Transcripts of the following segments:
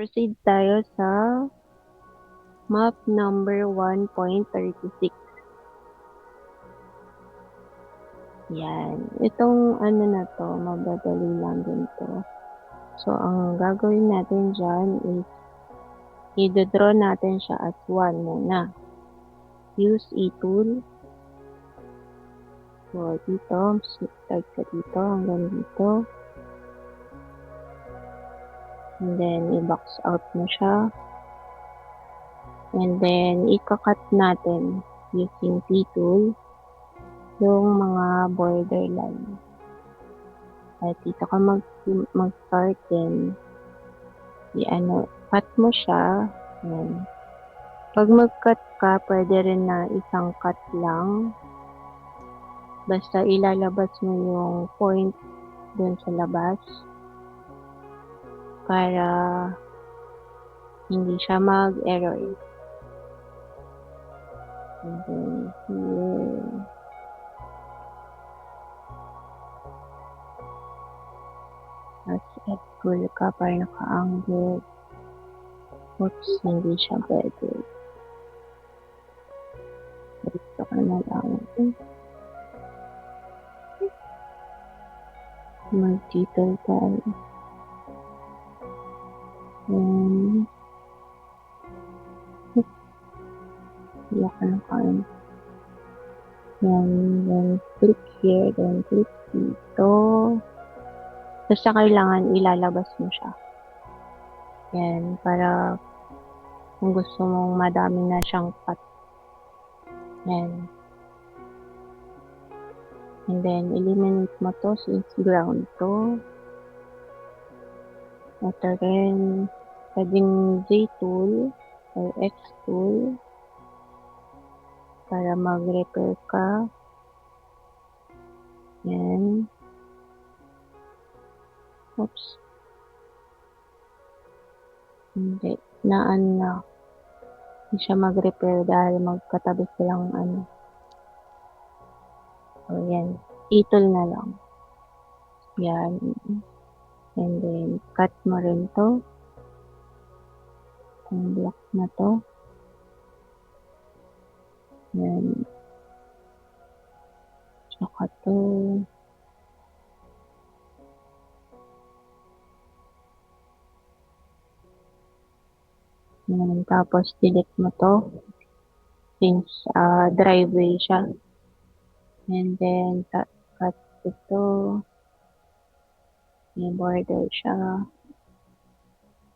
Proceed tayo sa map number 1.36. Yan. Itong ano na to, madadali lang din to. So, ang gagawin natin dyan is i-draw natin siya as 1 muna. Use e-tool. So, dito, start ka dito, hanggang dito. And then, i-box out mo siya. And then, ikakat natin using T-tool yung mga borderline. At dito ka mag-start din. Cut mo siya. Yan. Pag mag-cut ka, pwede rin na isang cut lang. Basta ilalabas mo yung point dun sa labas para hindi siya mag-error. And then here. Tapos pull ka para naka-angle. Oops, hindi siya pwede. Dito ka na lang. Mag-title tayo. Iyak na kayo. Yan, then click here, then click dito. Basta kailangan ilalabas mo siya. Yan, para kung gusto mong madami na siyang cut. Yan. And then, eliminate mo to since ground to. Ito rin, pwedeng J-tool or X-tool para mag-repair ka. Yan. Oops. Hindi. Hindi siya mag-repair dahil magkatabi silang So, yan. E-tool na lang. Yan. And then, cut mo rin to. Itong block na to. Yan. Tsaka to. Yan. Tapos, delete mo to. Since driveway siya. And then, cut ito. May border siya.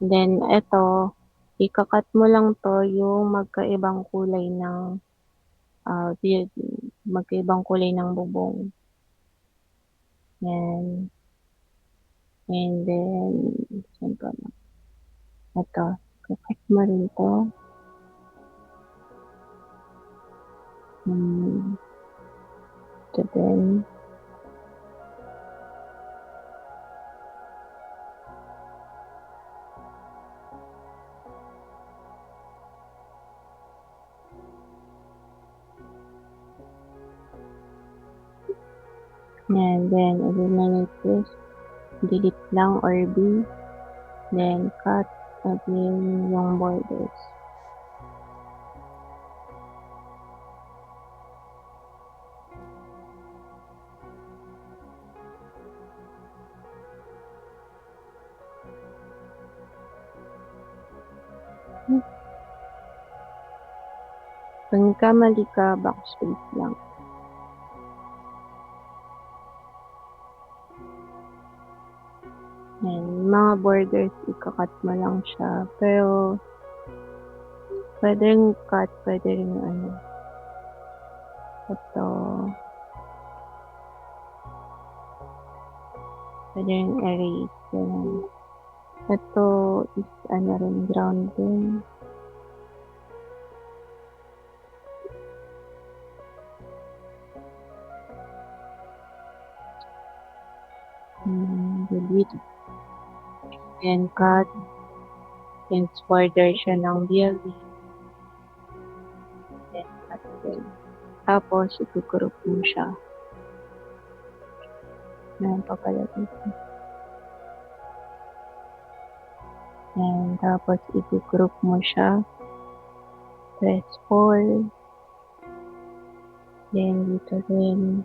And then, ito, ikakat mo lang to yung magkaibang kulay ng magkaibang kulay ng bubong. Yan. And then, saan pa na? Ito, kakat mo rin to. Ito din. And then, eliminate this. Delete lang or B. Then, cut again yung borders. Kung kamali ka, backspace lang. Yan, mga borders, ikakat mo lang siya. Pero, pwede rin cut, pwede rin ito. Pwede rin erase. Yan. Ito is rin, ground din. Delete. And cut. Since border siya ng building. Then cut din. Tapos, ipigroup mo siya. Ayan pa pala dito. Yan, tapos i-group mo siya. Press 4. Then, dito rin.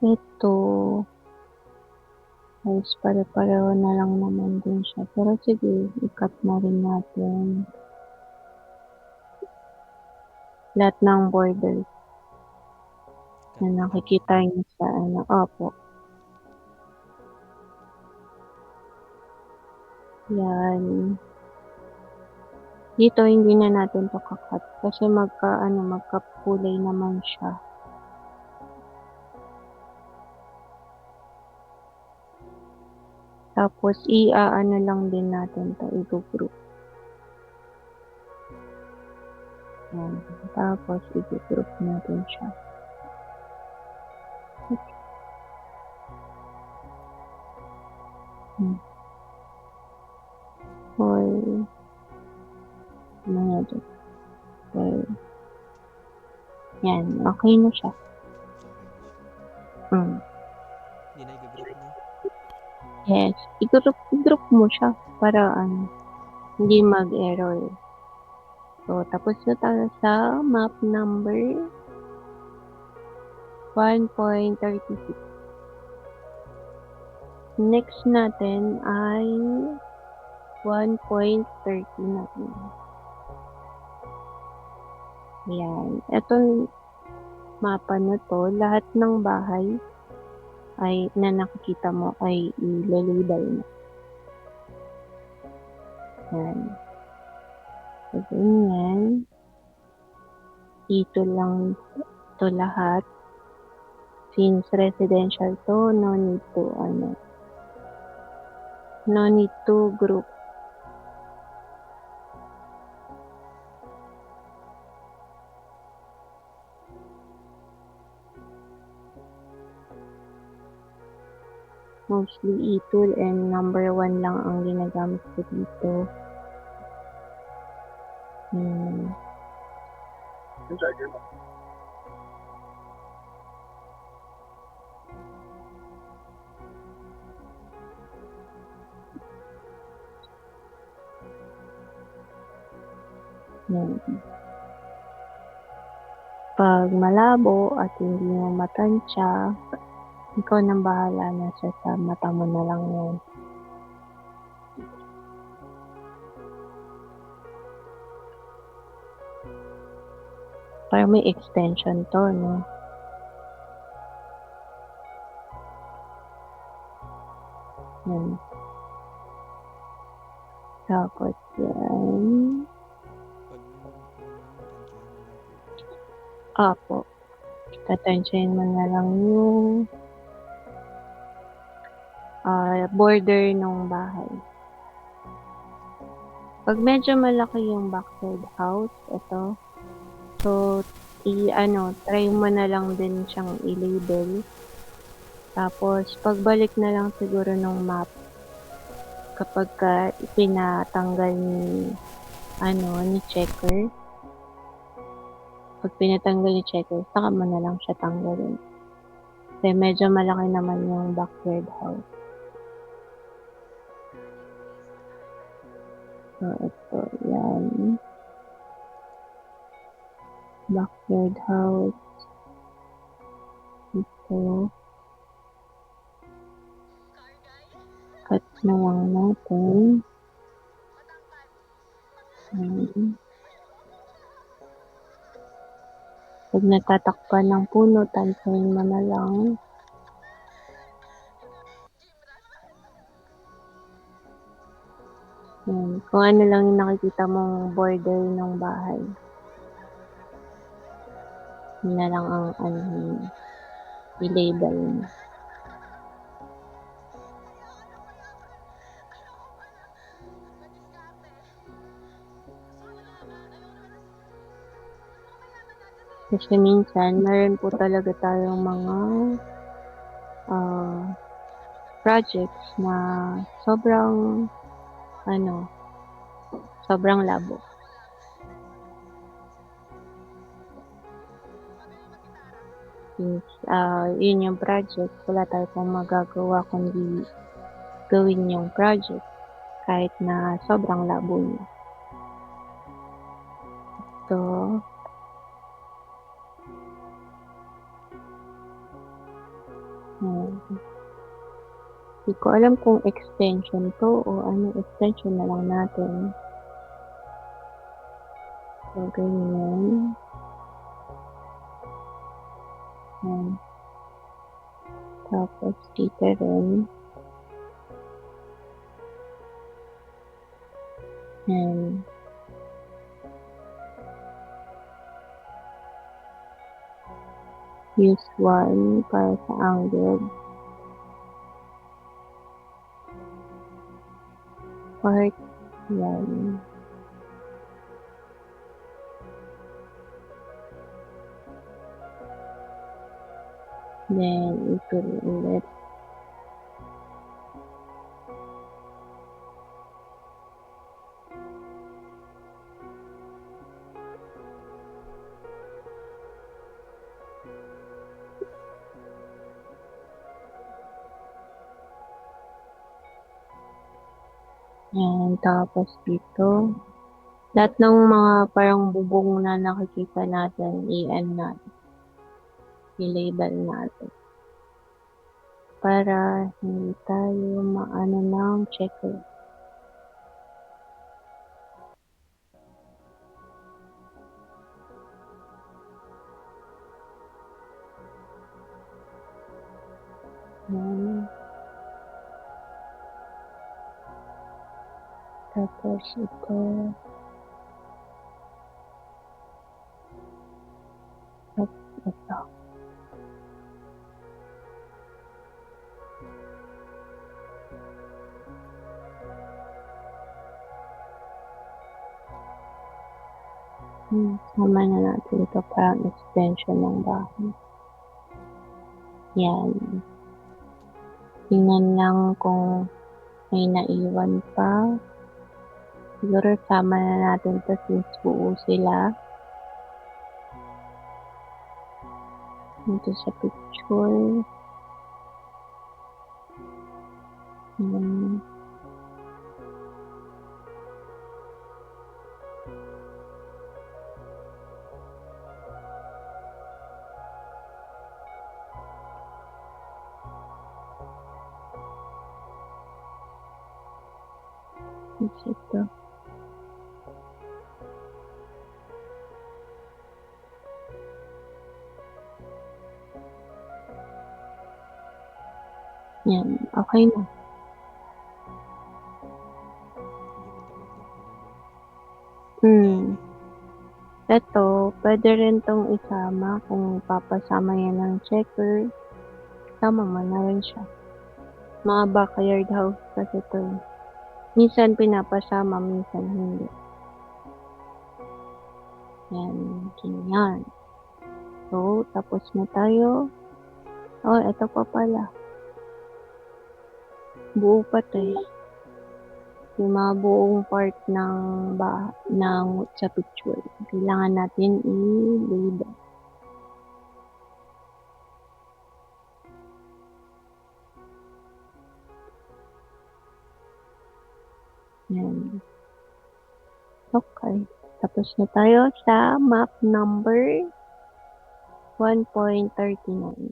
Ito, guys, pare-pareho na lang naman din siya. Pero sige, i-cut na rin natin lahat ng borders Cut na na lang. nakikita niyo sa ano. Opo. Yan. Dito, hindi na natin to kakat kasi magkakulay naman siya. Tapos, i-ano lang din natin to, i-group. Yan. Tapos, i-group natin siya. For mga dyan. Yan. Okay na siya. Okay na siya. Mm. Hindi na i-group, no? Yes. I-group mo siya para hindi mag-error. So, tapos na tayo sa map number 1.36. Next natin ay 1.30 natin. Yan. Itong mapa na to, lahat ng bahay ay na nakikita mo ay ilalabel mo. Yan. So, ganyan. Dito lang to lahat. Since residential to, no need to group. Mostly e-tool and number 1 lang ang ginagamit ko dito. Yan. Pag malabo at hindi mo matansya, ikaw nang bahala na siya sa mata mo na lang yan. Para may extension to, no? Yan. Tapos yan. Pag ano, tansyahan na lang po. Apo. Tatansyahin mo na lang yung border ng bahay. Pag medyo malaki yung backyard house, ito. So, try mo na lang din siyang i-label. Tapos, pagbalik na lang siguro ng map kapag pinatanggal ni checker. Pag pinatanggal ni checker, saka mo na lang siya tanggalin. Kasi medyo malaki naman yung backyard house. So, ito, yan. Backyard house. Ito. Cut na lang natin. Pag natatakpan ng puno, tansayin mo na lang. Yan. Kung ano lang yung nakikita mong border ng bahay. Yun na lang ang i-label mo. Kasi minsan, meron po talaga tayong mga projects na sobrang sobrang labo. Since, yun yung project, wala tayong magagawa kundi gawin yung project kahit na sobrang labo niya. So, di ko alam kung extension to o extension na lang natin. So, ganyan. Tapos, dito rin. Use 1 para sa angle. Part, yan. Then, ito rin ulit. Yan, tapos dito. Lahat ng mga parang bubong na nakikita natin, natin. I-label natin. Para hindi tayo maano ng checker. Yan. Tapos ito. Tapos ito. Sama na natin ito parang extension ng bahay. Yan. Tingnan lang kung may naiwan pa. Siguro sama na natin ito since buo sila. Dito sa picture. Ito. Yan, okay na. Ito, pwede rin tong isama kung papasama yan ng checker. Tama mo na rin siya. Mga backyard house kasi ito. Minsan pinapasama, minsan hindi. Yan, ganyan. So, tapos na tayo. Oh, ito pa pala. Buo pa to eh. Yung mga buong part ng sa picture. Kailangan natin i-label. Yan. Okay. Tapos na tayo sa map number 1.39.